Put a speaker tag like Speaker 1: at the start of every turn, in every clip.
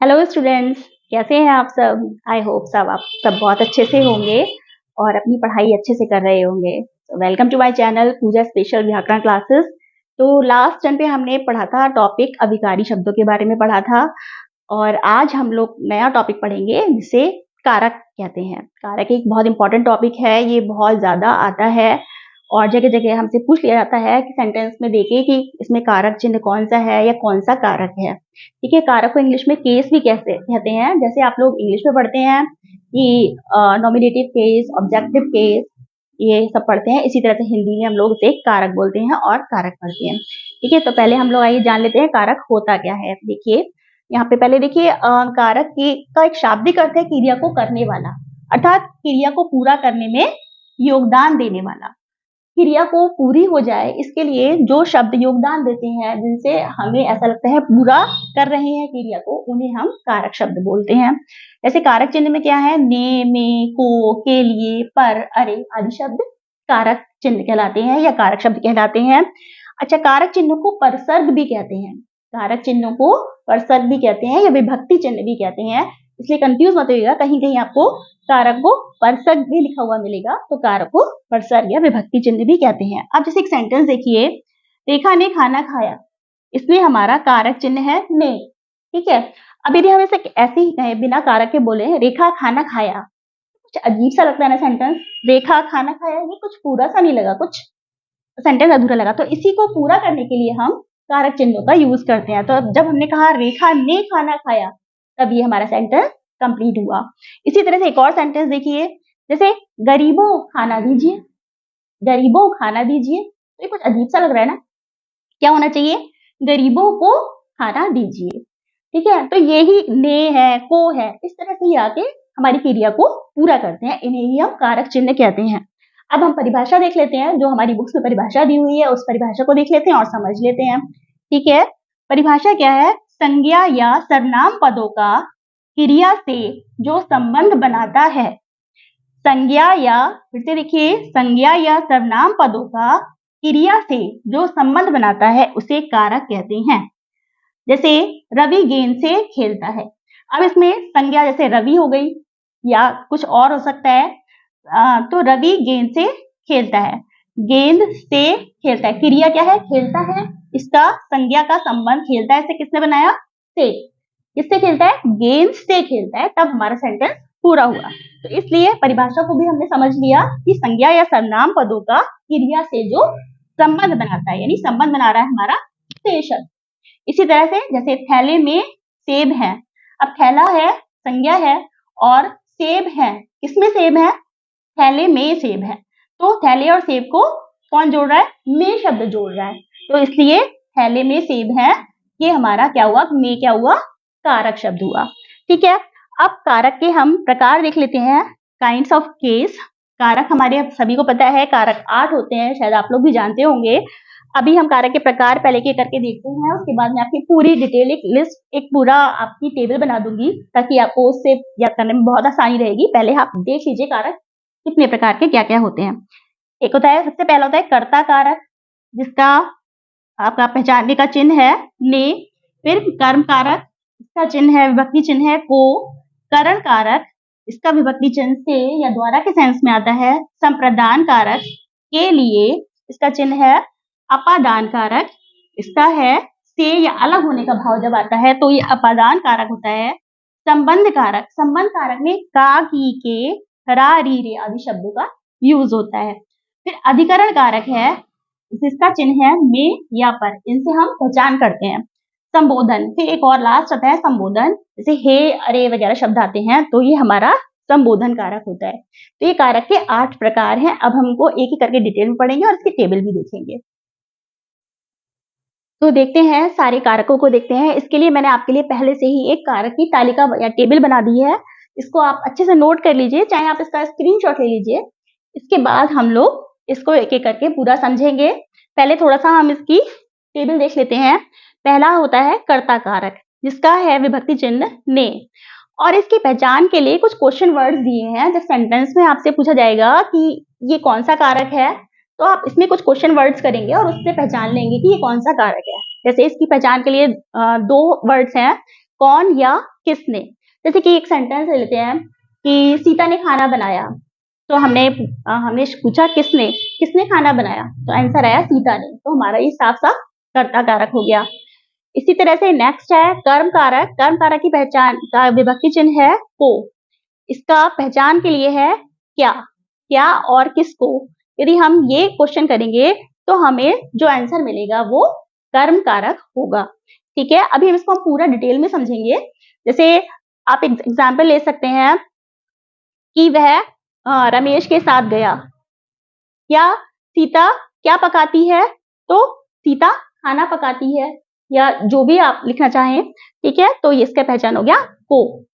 Speaker 1: Hello students, कैसे हैं आप सब। आई होप आप सब बहुत अच्छे से होंगे और अपनी पढ़ाई अच्छे से कर रहे होंगे। Welcome to my channel Pooja special व्याकरण क्लासेस। तो लास्ट टर्म पे हमने पढ़ा था टॉपिक अभिकारी शब्दों के बारे में पढ़ा था और आज हम लोग नया टॉपिक पढ़ेंगे जिसे कारक कहते हैं। कारक एक बहुत इंपॉर्टेंट टॉपिक है, ये बहुत ज्यादा आता है और जगह जगह हमसे पूछ लिया जाता है कि सेंटेंस में देखिए कि इसमें कारक चिन्ह कौन सा है या कौन सा कारक है। ठीक है, कारक को इंग्लिश में केस भी कैसे कहते हैं, जैसे आप लोग इंग्लिश में पढ़ते हैं कि नॉमिनेटिव केस, ऑब्जेक्टिव केस, ये सब पढ़ते हैं। इसी तरह से हिंदी में हम लोग उसे कारक बोलते हैं और कारक पढ़ते हैं। ठीक है, तो पहले हम लोग आइए जान लेते हैं कारक होता क्या है। देखिए यहाँ पे पहले देखिए कारक का एक शाब्दिक अर्थ है क्रिया को करने वाला, अर्थात क्रिया को पूरा करने में योगदान देने वाला। क्रिया को पूरी हो जाए इसके लिए जो शब्द योगदान देते हैं, जिनसे हमें ऐसा लगता है पूरा कर रहे हैं क्रिया को, उन्हें हम कारक शब्द बोलते हैं। जैसे कारक चिन्ह में क्या है, ने, में, को, के लिए, पर, अरे आदि शब्द कारक चिन्ह कहलाते हैं या कारक शब्द कहलाते हैं। अच्छा, कारक चिन्ह को परसर्ग भी कहते हैं। कारक चिन्हों को परसर्ग भी कहते हैं या विभक्ति चिन्ह भी कहते हैं, इसलिए कंफ्यूज मत होइएगा। कहीं कहीं आपको कारक को परसर्ग भी लिखा हुआ मिलेगा, तो कारक को परसर्ग या विभक्ति चिन्ह भी कहते हैं। अब जैसे एक सेंटेंस देखिए, रेखा ने खाना खाया, इसलिए हमारा कारक चिन्ह है ने। ठीक है, अब यदि हम इसे ऐसे ही कहें बिना कारक के बोले रेखा खाना खाया, कुछ अजीब सा लगता है ना सेंटेंस। रेखा खाना खाया, ये कुछ पूरा सा नहीं लगा, कुछ सेंटेंस अधूरा लगा। तो इसी को पूरा करने के लिए हम कारक चिन्हों का यूज करते हैं। तो जब हमने कहा रेखा ने खाना खाया, तब ये हमारा सेंटेंस कंप्लीट हुआ। इसी तरह से एक और सेंटेंस देखिए, जैसे गरीबों खाना दीजिए, गरीबों खाना दीजिए, तो ये कुछ अजीब सा लग रहा है ना। क्या होना चाहिए, गरीबों को खाना दीजिए। ठीक है, तो यही ने है, को है, इस तरह से ही आके हमारी क्रिया को पूरा करते हैं, इन्हें ही हम कारक चिन्ह कहते हैं। अब हम परिभाषा देख लेते हैं, जो हमारी बुक्स में परिभाषा दी हुई है उस परिभाषा को देख लेते हैं और समझ लेते हैं। ठीक है, परिभाषा क्या है, संज्ञा या सर्वनाम पदों का क्रिया से जो संबंध बनाता है। संज्ञा या, फिर से देखिए, संज्ञा या सर्वनाम पदों का क्रिया से जो संबंध बनाता है उसे कारक कहते हैं। जैसे रवि गेंद से खेलता है, अब इसमें संज्ञा जैसे रवि हो गई या कुछ और हो सकता है। तो रवि गेंद से खेलता है, गेंद से खेलता है, क्रिया क्या है, खेलता है। इसका संज्ञा का संबंध खेलता है से किसने बनाया, से। किससे खेलता है, गेंद से खेलता है, तब हमारा सेंटेंस पूरा हुआ। तो इसलिए परिभाषा को भी हमने समझ लिया कि संज्ञा या सर्वनाम पदों का क्रिया से जो संबंध बनाता है, यानी संबंध बना रहा है हमारा से शब्द। इसी तरह से जैसे थैले में सेब है, अब थैला है, संज्ञा है, और सेब है, किसमें सेब है, थैले में सेब है। तो थैले और सेब को कौन जोड़ रहा है, में शब्द जोड़ रहा है, तो इसलिए थैले में सेब है, ये हमारा क्या हुआ, में क्या हुआ, कारक शब्द हुआ। ठीक है, अब कारक के हम प्रकार देख लेते हैं, काइंड्स ऑफ केस। कारक हमारे सभी को पता है, कारक 8 होते हैं, शायद आप लोग भी जानते होंगे। अभी हम कारक के प्रकार पहले के करके देखते हैं, उसके बाद मैं आपकी पूरी डिटेल एक लिस्ट, एक पूरा आपकी टेबल बना दूंगी, ताकि आपको उससे याद करने में बहुत आसानी रहेगी। पहले आप देख लीजिए कारक कितने प्रकार के क्या क्या होते हैं। एक होता है, सबसे पहला होता है कर्ता कारक, जिसका आपका पहचानने का चिन्ह है ने। फिर कर्म कारक, इसका चिन्ह है, विभक्ति चिन्ह है को। करण कारक, इसका विभक्ति चिन्ह से या द्वारा के सेंस में आता है। संप्रदान कारक के लिए, इसका चिन्ह है अपादान कारक, इसका है से या अलग होने का भाव जब आता है तो ये अपादान कारक होता है। संबंध कारक, संबंध कारक में का, की, के, रा, री, रे आदि शब्दों का यूज होता है। फिर अधिकरण कारक है, जिसका चिन्ह है में या पर, इनसे हम पहचान करते हैं। संबोधन, फिर एक और लास्ट आता है संबोधन, जैसे हे, अरे वगैरह शब्द आते हैं, तो ये हमारा संबोधन कारक होता है। तो ये कारक के 8 प्रकार हैं। अब हमको एक एक करके डिटेल में पढ़ेंगे और इसकी टेबल भी देखेंगे। तो देखते हैं, सारे कारकों को देखते हैं। इसके लिए मैंने आपके लिए पहले से ही एक कारक की तालिका या टेबल बना दी है, इसको आप अच्छे से नोट कर लीजिए, चाहे आप इसका स्क्रीनशॉट ले लीजिए। इसके बाद हम लोग इसको एक एक करके पूरा समझेंगे। पहले थोड़ा सा हम इसकी टेबल देख लेते हैं। पहला होता है कर्ता कारक, जिसका है विभक्ति चिन्ह ने, और इसकी पहचान के लिए कुछ क्वेश्चन वर्ड्स दिए हैं। जब सेंटेंस में आपसे पूछा जाएगा कि ये कौन सा कारक है, तो आप इसमें कुछ क्वेश्चन वर्ड्स करेंगे और उससे पहचान लेंगे कि ये कौन सा कारक है। जैसे इसकी पहचान के लिए 2 वर्ड्स हैं, कौन या किसने। जैसे कि एक सेंटेंस ले लेते हैं कि सीता ने खाना बनाया, तो हमने पूछा किसने, किसने खाना बनाया, तो आंसर आया सीता ने। तो हमारा ये साफ साफ कर्ता कारक हो गया। इसी तरह से नेक्स्ट है कर्म कारक। कर्म कारक की पहचान का विभक्ति चिन्ह है को। इसका पहचान के लिए है क्या, क्या और किसको। यदि हम ये क्वेश्चन करेंगे तो हमें जो आंसर मिलेगा वो कर्म कारक होगा। ठीक है, अभी हम इसको पूरा डिटेल में समझेंगे। जैसे आप एग्जाम्पल ले सकते हैं कि वह रमेश के साथ गया, या सीता क्या पकाती है, तो सीता खाना पकाती है, या जो भी आप लिखना चाहें। ठीक है, तो ये इसका पहचान हो गया को,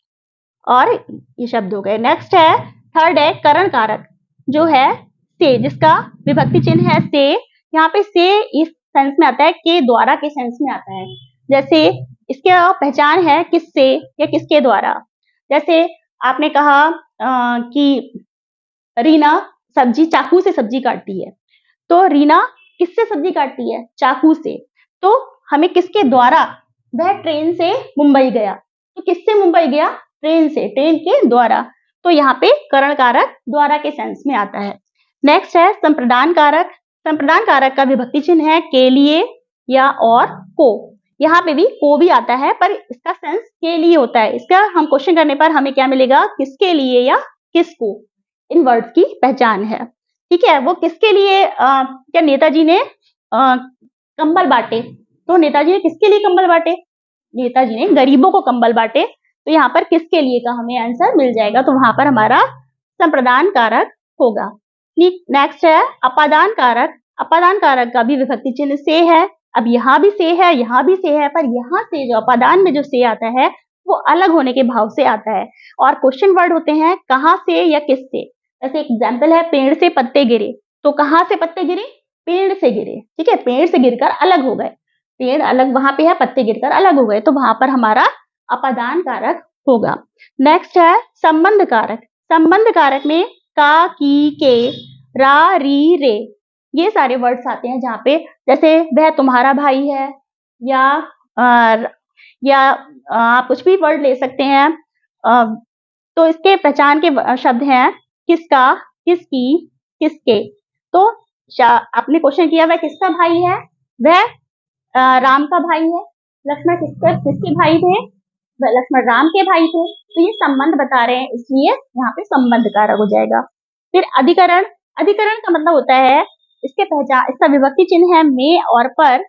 Speaker 1: और ये शब्द हो गए। नेक्स्ट है थर्ड है करण कारक, जो है से, जिसका विभक्ति चिन्ह है से। यहाँ पे से इस सेंस में आता है, के द्वारा के सेंस में आता है। जैसे इसका पहचान है किससे या किसके द्वारा। जैसे आपने कहा कि रीना सब्जी चाकू से सब्जी काटती है, तो रीना किससे सब्जी काटती है, चाकू से। तो हमें किसके द्वारा, वह ट्रेन से मुंबई गया, तो किससे मुंबई गया, ट्रेन से, ट्रेन के द्वारा। तो यहाँ पे करण कारक द्वारा के सेंस में आता है। नेक्स्ट है संप्रदान कारक। संप्रदान कारक का विभक्ति चिन्ह है के लिए या और को। यहाँ पे भी को भी आता है, पर इसका सेंस के लिए होता है। इसका हम क्वेश्चन करने पर हमें क्या मिलेगा, किसके लिए या किसको। इन वर्ड्स की पहचान है। ठीक है, वो किसके लिए, क्या नेताजी ने कंबल बांटे, तो नेताजी ने किसके लिए कंबल बांटे, नेताजी ने गरीबों को कंबल बांटे। तो यहाँ पर किसके लिए का हमें आंसर मिल जाएगा, तो वहां पर हमारा संप्रदान कारक होगा। नेक्स्ट है अपादान कारक। अपादान कारक का भी विभक्ति चिन्ह से है। अब यहाँ भी से है, यहाँ भी से है, पर यहाँ से जो अपादान में जो से आता है वो अलग होने के भाव से आता है, और क्वेश्चन वर्ड होते हैं कहाँ से या किससे। जैसे एग्जाम्पल है पेड़ से पत्ते गिरे, तो कहाँ से पत्ते गिरे, पेड़ से गिरे। ठीक है, पेड़ से गिरकर अलग हो गए, पेड़ अलग वहां पे है, पत्ते गिरकर अलग हो गए, तो वहां पर हमारा अपादान कारक होगा। नेक्स्ट है संबंध कारक। संबंध कारक में का, की, के, रा, री, रे, ये सारे वर्ड्स आते हैं, जहाँ पे जैसे वह तुम्हारा भाई है, या आप कुछ भी वर्ड ले सकते हैं। तो इसके पहचान के शब्द हैं किसका, किसकी, किसके। तो आपने क्वेश्चन किया वह किसका भाई है, वह राम का भाई है। लक्ष्मण किसके भाई थे, लक्ष्मण राम के भाई थे। तो ये संबंध बता रहे हैं, इसलिए यहाँ पे संबंध कारक हो जाएगा। फिर अधिकरण। अधिकरण का मतलब होता है इसके पहचान, इसका विभक्ति चिन्ह है में और पर,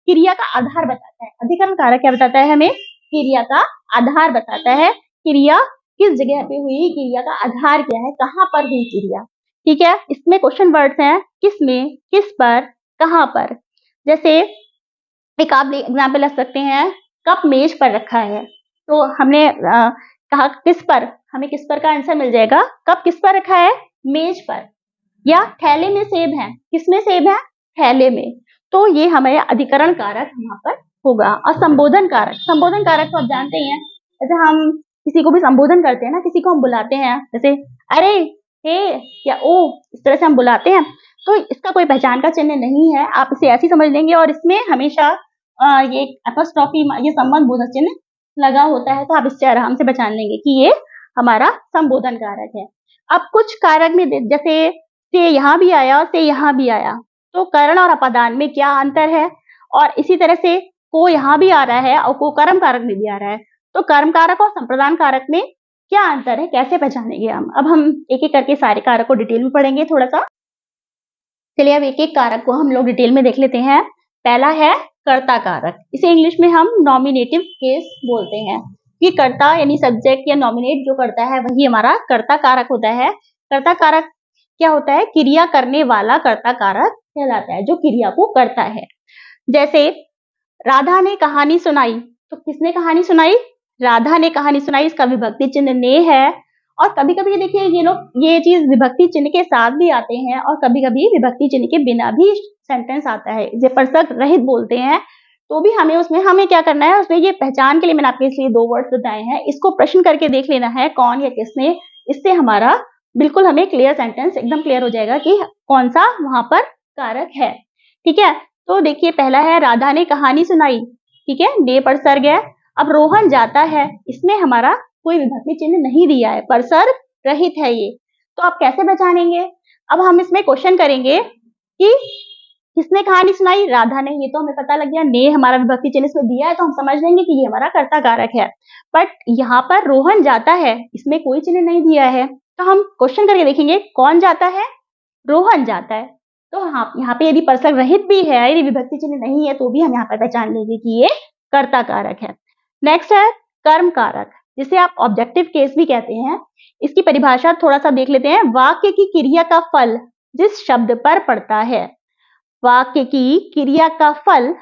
Speaker 1: क्रिया का आधार बताता है। अधिकरण कारक क्या बताता है हमें, क्रिया का आधार बताता है। क्रिया किस जगह पे हुई, क्रिया का आधार क्या है, कहाँ पर हुई क्रिया। ठीक है, इसमें क्वेश्चन वर्ड्स हैं किस में, किस पर, कहाँ पर। जैसे एक आप एग्जाम्पल ले सकते हैं, कप मेज पर रखा है, तो हमने कहा किस पर, हमें किस पर का आंसर मिल जाएगा, कप किस पर रखा है, मेज पर। या थैले में सेब है, किसमें सेब है, थैले में। तो ये हमें अधिकरण कारक यहाँ पर होगा। और संबोधन कारक। संबोधन कारक तो आप जानते ही हैं, जैसे हम किसी को भी संबोधन करते हैं ना, किसी को हम बुलाते हैं, जैसे अरे, हे या ओ, इस तरह से हम बुलाते हैं। तो इसका कोई पहचान का चिन्ह नहीं है, आप इसे ऐसे समझ लेंगे, और इसमें हमेशा ये अपॉस्ट्रोफी, ये संबंध बोधक चिन्ह लगा होता है, तो आप इससे आराम से पहचान लेंगे कि ये हमारा संबोधन कारक है। अब कुछ कारक में जैसे से यहाँ भी आया, से यहाँ भी आया, तो करण और अपादान में क्या अंतर है। और इसी तरह से को यहाँ भी आ रहा है और को कर्म कारक में भी आ रहा है, तो कर्म कारक और संप्रदान कारक में क्या अंतर है, कैसे पहचानेंगे हम। अब हम एक एक करके सारे कारक को डिटेल में पढ़ेंगे थोड़ा सा। चलिए अब एक एक कारक को हम लोग डिटेल में देख लेते हैं। पहला है कर्ता कारक। इसे इंग्लिश में हम नॉमिनेटिव केस बोलते हैं, कि कर्ता यानी सब्जेक्ट या नॉमिनेट जो करता है वही हमारा कर्ता कारक होता है। कर्ता कारक क्या होता है, क्रिया करने वाला कर्ता कारक कहलाता है, जो क्रिया को करता है। जैसे राधा ने कहानी सुनाई, तो किसने कहानी सुनाई, राधा ने कहानी सुनाई, इसका विभक्ति चिन्ह ने है। और कभी कभी देखिए ये लोग ये चीज विभक्ति चिन्ह के साथ भी आते हैं, और कभी कभी विभक्ति चिन्ह के बिना भी सेंटेंस आता है, जे प्रसक्त रहित बोलते हैं, तो भी हमें क्या करना है, उसमें ये पहचान के लिए मैंने आपके इसलिए 2 वर्ड्स बताए हैं, इसको प्रश्न करके देख लेना है कौन या किसने। इससे हमारा बिल्कुल हमें क्लियर सेंटेंस एकदम क्लियर हो जाएगा कि कौन सा वहां पर कारक है। ठीक है, तो देखिए पहला है राधा ने कहानी सुनाई, ठीक है, ने पर सर गया, अब रोहन जाता है, इसमें हमारा कोई विभक्ति चिन्ह नहीं दिया है, परसर्ग रहित है ये, तो आप कैसे पहचानेंगे? अब हम इसमें क्वेश्चन करेंगे कि किसने कहानी सुनाई? राधा ने। ये तो हमें पता लग गया, ने हमारा विभक्ति चिन्ह इसमें दिया है तो हम समझ लेंगे कि ये हमारा कर्ता कारक है। बट यहाँ पर रोहन जाता है, इसमें कोई चिन्ह नहीं दिया है, तो हम क्वेश्चन करके देखेंगे कौन जाता है? रोहन जाता है। तो हाँ, यहाँ पे यदि परसर्ग रहित भी है, यदि विभक्ति चिन्ह नहीं है, तो भी हम यहाँ पर पहचान लेंगे कि ये कर्ता कारक है। नेक्स्ट है कर्म कारक, जिसे आप ऑब्जेक्टिव केस भी कहते हैं। इसकी परिभाषा थोड़ा सा देख लेते हैं। वाक्य की क्रिया का फल जिस शब्द पर पड़ता है, वाक्य की क्रिया का फल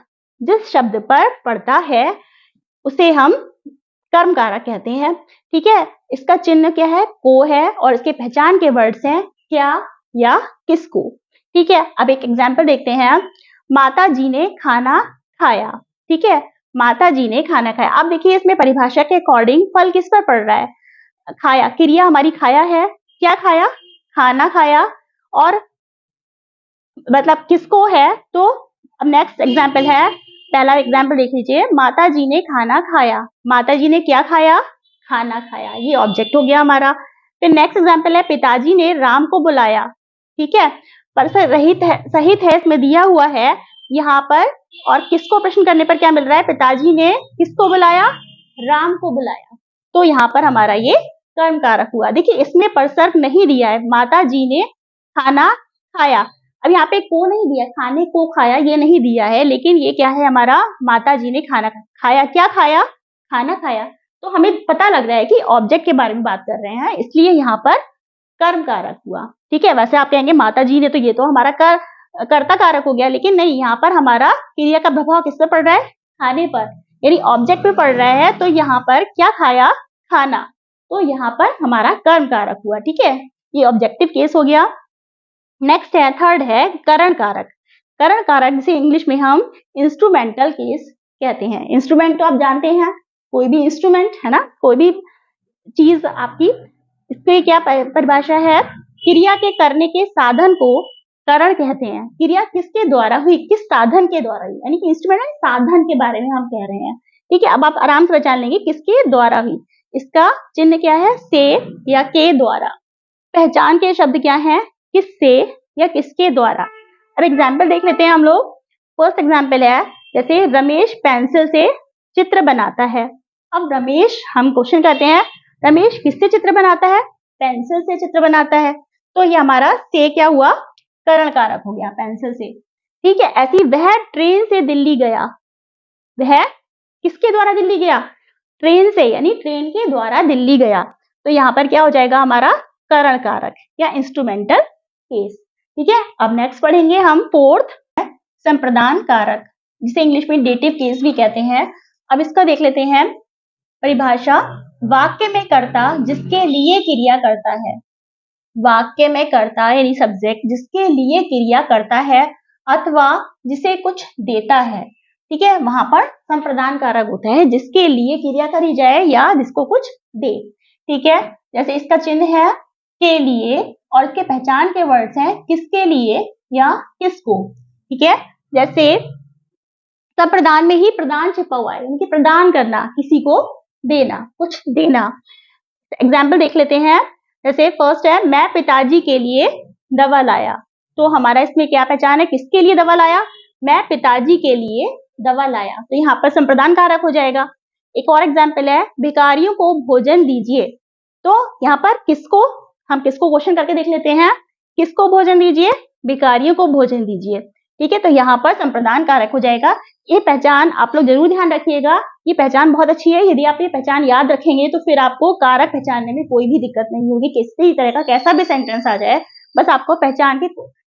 Speaker 1: जिस शब्द पर पड़ता है उसे हम कर्म कारक कहते हैं। ठीक है, इसका चिन्ह क्या है? को है, और इसके पहचान के वर्ड्स हैं क्या या किसको। ठीक है, अब एक एग्जाम्पल देखते हैं। माता जी ने खाना खाया। ठीक है, माता जी ने खाना खाया। अब देखिए इसमें परिभाषा के अकॉर्डिंग फल किस पर पड़ रहा है? खाया, क्रिया हमारी खाया है। क्या खाया? खाना खाया। और मतलब किसको है? तो अब नेक्स्ट एग्जाम्पल है, पहला एग्जाम्पल देख लीजिए। माता जी ने खाना खाया। माता जी ने क्या खाया? खाना खाया। ये ऑब्जेक्ट हो गया हमारा। फिर नेक्स्ट एग्जाम्पल है, पिताजी ने राम को बुलाया। ठीक है, परसर्ग रहित है, सहित है, इसमें दिया हुआ है यहाँ पर। और किसको प्रश्न करने पर क्या मिल रहा है? पिताजी ने किसको बुलाया? राम को बुलाया। तो यहाँ पर हमारा ये कर्म कारक हुआ। देखिए इसमें परसर्ग नहीं दिया है, माता जी ने खाना खाया। अब यहाँ पे को नहीं दिया, खाने को खाया ये नहीं दिया है, लेकिन ये क्या है हमारा? माता जी ने खाना खाया। क्या खाया? खाना खाया। तो हमें पता लग रहा है कि ऑब्जेक्ट के बारे में बात कर रहे हैं, इसलिए यहाँ पर कर्म कारक हुआ। ठीक है, वैसे आप कहेंगे माता जी ने, तो ये तो हमारा कर्ता कारक हो गया, लेकिन नहीं, यहाँ पर हमारा क्रिया का प्रभाव किस पर पड़ रहा है? खाने पर, यानी ऑब्जेक्ट पे पड़ रहा है। तो यहाँ पर क्या खाया? खाना। तो यहाँ पर हमारा कर्म कारक हुआ। ठीक है, ये ऑब्जेक्टिव केस हो गया। नेक्स्ट है, थर्ड है करण कारक। करण कारक जिसे इंग्लिश में हम इंस्ट्रूमेंटल केस कहते हैं। इंस्ट्रूमेंट तो आप जानते हैं, कोई भी इंस्ट्रूमेंट है ना, कोई भी चीज आपकी। इसकी क्या परिभाषा है? क्रिया के करने के साधन को करण कहते हैं। क्रिया किसके द्वारा हुई? किस साधन के द्वारा हुई? यानी कि इंस्ट्रूमेंट साधन के बारे में हम कह रहे हैं। ठीक है, अब आप आराम से पहचान लेंगे किसके द्वारा हुई। इसका चिन्ह क्या है? से या के द्वारा। पहचान के शब्द क्या है? किससे या किसके द्वारा। अब एग्जाम्पल देख लेते हैं हम लोग। फर्स्ट एग्जाम्पल है, जैसे रमेश पेंसिल से चित्र बनाता है। अब रमेश, हम क्वेश्चन करते हैं, रमेश किससे चित्र बनाता है? पेंसिल से चित्र बनाता है। तो ये हमारा से क्या हुआ? करण कारक हो गया, पेंसिल से। ठीक है, ऐसी वह ट्रेन से दिल्ली गया। वह किसके द्वारा दिल्ली गया? ट्रेन से, यानी ट्रेन के द्वारा दिल्ली गया। तो यहाँ पर क्या हो जाएगा हमारा? करण कारक या इंस्ट्रूमेंटल केस। ठीक है, अब नेक्स्ट पढ़ेंगे हम फोर्थ, संप्रदान कारक, जिसे इंग्लिश में डेटिव केस भी कहते हैं। अब इसका देख लेते हैं परिभाषा। वाक्य में कर्ता जिसके लिए क्रिया करता है। वाक्य में कर्ता यानी सब्जेक्ट जिसके लिए क्रिया करता है अथवा जिसे कुछ देता है। ठीक है, वहां पर संप्रदान कारक होता है, जिसके लिए क्रिया करी जाए या जिसको कुछ दे। ठीक है, जैसे इसका चिन्ह है के लिए, और इसके पहचान के वर्ड्स हैं किसके लिए या किसको। ठीक है, जैसे संप्रदान में ही प्रदान छिपा हुआ है, यानी कि प्रदान करना, किसी को देना, कुछ देना। एग्जाम्पल देख लेते हैं। जैसे फर्स्ट है, मैं पिताजी के लिए दवा लाया। तो हमारा इसमें क्या पहचान है? किसके लिए दवा लाया? मैं पिताजी के लिए दवा लाया। तो यहाँ पर संप्रदान कारक हो जाएगा। एक और एग्जाम्पल है, भिखारियों को भोजन दीजिए। तो यहाँ पर किसको, हम किसको क्वेश्चन करके देख लेते हैं। किसको भोजन दीजिए? भिखारियों को भोजन दीजिए। ठीक है, तो यहाँ पर संप्रदान कारक हो जाएगा। ये पहचान आप लोग जरूर ध्यान रखिएगा, ये पहचान बहुत अच्छी है। यदि आप ये पहचान याद रखेंगे तो फिर आपको कारक पहचानने में कोई भी दिक्कत नहीं होगी। किसी तरह का कैसा भी सेंटेंस आ जाए, बस आपको पहचान के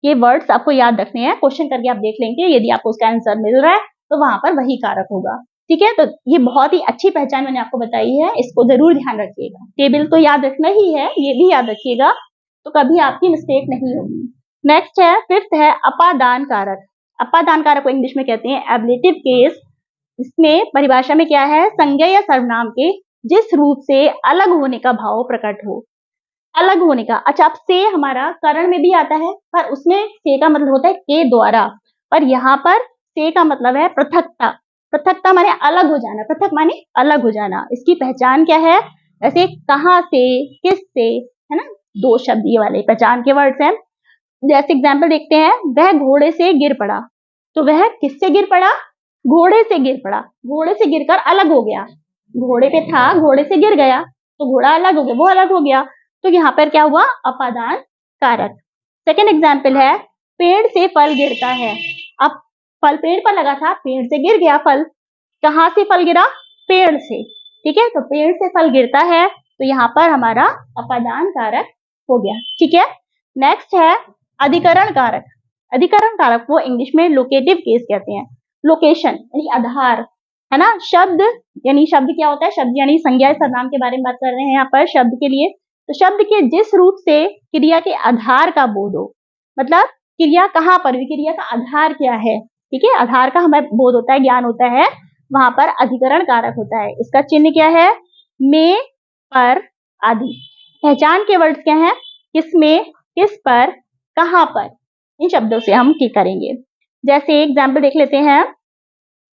Speaker 1: ये वर्ड्स आपको याद रखने हैं। क्वेश्चन करके आप देख लेंगे, यदि आपको उसका आंसर मिल रहा है तो वहां पर वही कारक होगा। ठीक है, तो ये बहुत ही अच्छी पहचान मैंने आपको बताई है, इसको जरूर ध्यान रखिएगा। टेबल तो याद रखना ही है, ये भी याद रखिएगा, तो कभी आपकी मिस्टेक नहीं होगी। नेक्स्ट है, फिफ्थ है अपादान कारक। अपादान कारक को इंग्लिश में कहते हैं एब्लेटिव केस। इसमें परिभाषा में क्या है? संज्ञा या सर्वनाम के जिस रूप से अलग होने का भाव प्रकट हो। अलग होने का, अच्छा, अब से हमारा करण में भी आता है, पर उसमें से का मतलब होता है के द्वारा, पर यहाँ पर से का मतलब है पृथकता। पृथकता माने अलग हो जाना, पृथक माने अलग हो जाना। इसकी पहचान क्या है? जैसे कहाँ से, किस से, है ना, दो शब्द ये वाले पहचान के वर्ड्स हैं। जैसे एग्जाम्पल देखते हैं, वह घोड़े से गिर पड़ा, तो वह किससे गिर पड़ा? घोड़े से गिर पड़ा, घोड़े से गिरकर अलग हो गया। घोड़े पे था, घोड़े से गिर गया तो घोड़ा अलग हो गया, वो अलग हो गया। तो यहाँ पर क्या हुआ? अपादान कारक। सेकेंड एग्जाम्पल है, पेड़ से फल गिरता है। अब फल पेड़ पर लगा था, पेड़ से गिर गया फल। कहाँ से फल गिरा? पेड़ से। ठीक है, तो पेड़ से फल गिरता है, तो यहाँ पर हमारा अपादान कारक हो गया। ठीक है, नेक्स्ट है अधिकरण कारक। अधिकरण कारक को इंग्लिश में लोकेटिव केस कहते हैं। लोकेशन यानी आधार, है ना। शब्द यानी शब्द क्या होता है? शब्द यानी संज्ञा सर्वनाम के बारे में बात कर रहे हैं यहाँ पर शब्द के लिए। तो शब्द के जिस रूप से क्रिया के आधार का बोध हो, मतलब क्रिया कहाँ पर हुई, क्रिया का आधार क्या है, ठीक है, आधार का हमें बोध होता है, ज्ञान होता है, वहां पर अधिकरण कारक होता है। इसका चिन्ह क्या है? में, पर, आदि। पहचान के वर्ड्स क्या है? किसमें, किस पर, कहां पर, इन शब्दों से हम ठीक करेंगे। जैसे एग्जाम्पल देख लेते हैं,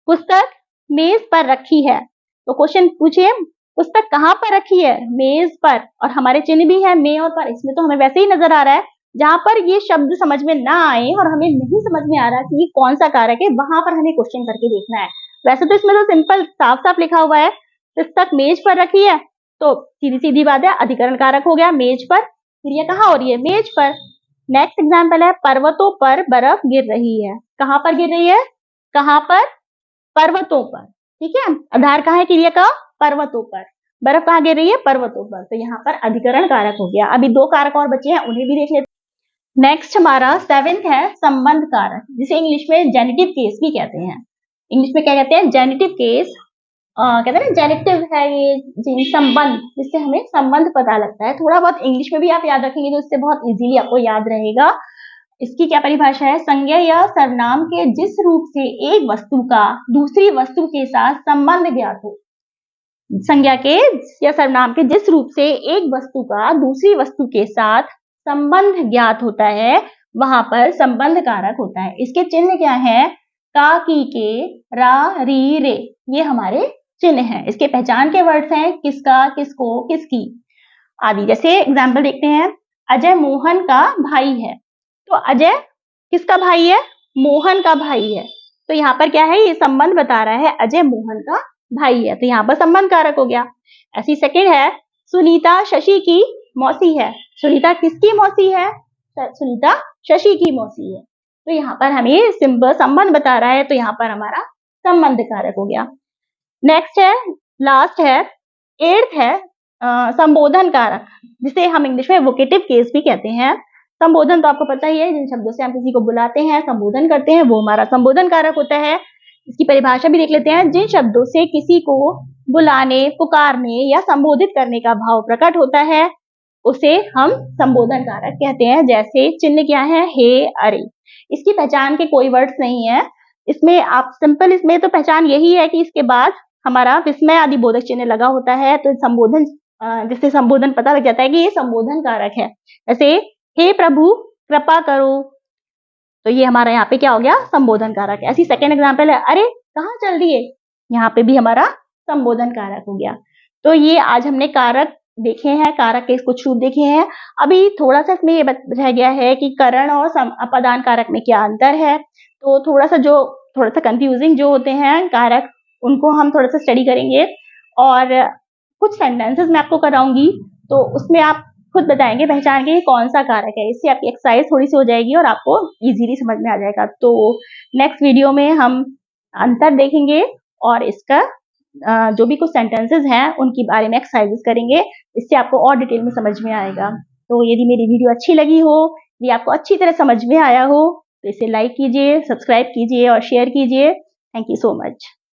Speaker 1: पुस्तक मेज पर रखी है, तो क्वेश्चन पूछिए पुस्तक कहां पर रखी है? मेज पर, और हमारे चिन्ह भी है में और पर। इसमें तो हमें वैसे ही नजर आ रहा है, जहां पर ये शब्द समझ में ना आए और हमें नहीं समझ में आ रहा कि ये कौन सा कारक है, वहां पर हमें क्वेश्चन करके देखना है। वैसे तो इसमें तो सिंपल साफ साफ लिखा हुआ है, पुस्तक मेज पर रखी है, तो सीधी सीधी बात है, अधिकरण कारक हो गया मेज पर। क्रिया कहाँ हो रही है? मेज पर। नेक्स्ट एग्जाम्पल है, पर्वतों पर बर्फ गिर रही है। कहां पर गिर रही है? कहां पर? पर्वतों पर। ठीक है, आधार कहाँ है क्रिया का? पर्वतों पर। बर्फ कहाँ गिर रही है? पर्वतों पर। तो यहाँ पर अधिकरण कारक हो गया। अभी दो कारक और बचे हैं, उन्हें भी देख लेते हैं। नेक्स्ट हमारा सेवेंथ है संबंध कारक, जिसे इंग्लिश में जेनिटिव केस भी कहते हैं। इंग्लिश में क्या कहते हैं? जेनिटिव केस। कहते हैं ना, जेनिटिव है ये संबंध, जिससे हमें संबंध पता लगता है। थोड़ा बहुत इंग्लिश में भी आप याद रखेंगे तो इससे बहुत इजीली आपको याद रहेगा। इसकी क्या परिभाषा है? संज्ञा या सर्वनाम के जिस रूप से एक वस्तु का दूसरी वस्तु के साथ संबंध ज्ञात हो। संज्ञा के या सर्वनाम के जिस रूप से एक वस्तु का दूसरी वस्तु के साथ संबंध ज्ञात होता है, वहां पर संबंध कारक होता है। इसके चिन्ह क्या है? का, की, के, रा, री, रे, ये हमारे चिन्ह हैं। इसके पहचान के वर्ड्स हैं किसका, किसको, किसकी, आदि। जैसे एग्जाम्पल देखते हैं, अजय मोहन का भाई है, तो अजय किसका भाई है? मोहन का भाई है। तो यहाँ पर क्या है? ये संबंध बता रहा है अजय मोहन का भाई है, तो यहाँ पर संबंध कारक हो गया। ऐसी सेकंड है, सुनीता शशि की मौसी है। सुनीता किसकी मौसी है? सुनीता शशि की मौसी है। तो यहाँ पर हमें सिंपल संबंध बता रहा है, तो यहाँ पर हमारा संबंध कारक हो गया। नेक्स्ट है, लास्ट है, एट्थ है संबोधन कारक, जिसे हम इंग्लिश में वोकेटिव केस भी कहते हैं। संबोधन तो आपको पता ही है, जिन शब्दों से हम किसी को बुलाते हैं, संबोधन करते हैं, वो हमारा संबोधन कारक होता है। इसकी परिभाषा भी देख लेते हैं, जिन शब्दों से किसी को बुलाने, पुकारने या संबोधित करने का भाव प्रकट होता है, उसे हम संबोधन कारक कहते हैं। जैसे चिन्ह क्या है? हे, अरे। इसकी पहचान के कोई वर्ड्स नहीं है, इसमें आप सिंपल, इसमें तो पहचान यही है कि इसके बाद हमारा विस्मय आदि बोधक चिन्ह लगा होता है, तो संबोधन, जिससे संबोधन पता लग जाता है कि ये संबोधन कारक है। जैसे हे प्रभु कृपा करो, तो ये हमारा यहाँ पे क्या हो गया? संबोधन कारक है। ऐसी सेकेंड एग्जाम्पल है, अरे कहाँ चल दिए, यहाँ पे भी हमारा संबोधन कारक हो गया। तो ये आज हमने कारक देखे हैं, कारक के कुछ रूप देखे हैं। अभी थोड़ा सा इसमें ये रह गया है कि करण और अपादान कारक में क्या अंतर है, तो थोड़ा सा कंफ्यूजिंग जो होते हैं कारक, उनको हम थोड़ा सा स्टडी करेंगे। और कुछ सेंटेंसेस मैं आपको कराऊंगी, तो उसमें आप खुद बताएंगे पहचान के कौन सा कारक है। इससे आपकी एक्सरसाइज थोड़ी सी हो जाएगी और आपको इजीली समझ में आ जाएगा। तो नेक्स्ट वीडियो में हम अंतर देखेंगे और इसका जो भी कुछ सेंटेंसेस हैं उनके बारे में एक्सरसाइजेस करेंगे, इससे आपको और डिटेल में समझ में आएगा। तो यदि मेरी वीडियो अच्छी लगी हो, यदि आपको अच्छी तरह समझ में आया हो, तो इसे लाइक कीजिए, सब्सक्राइब कीजिए और शेयर कीजिए। Thank you so much.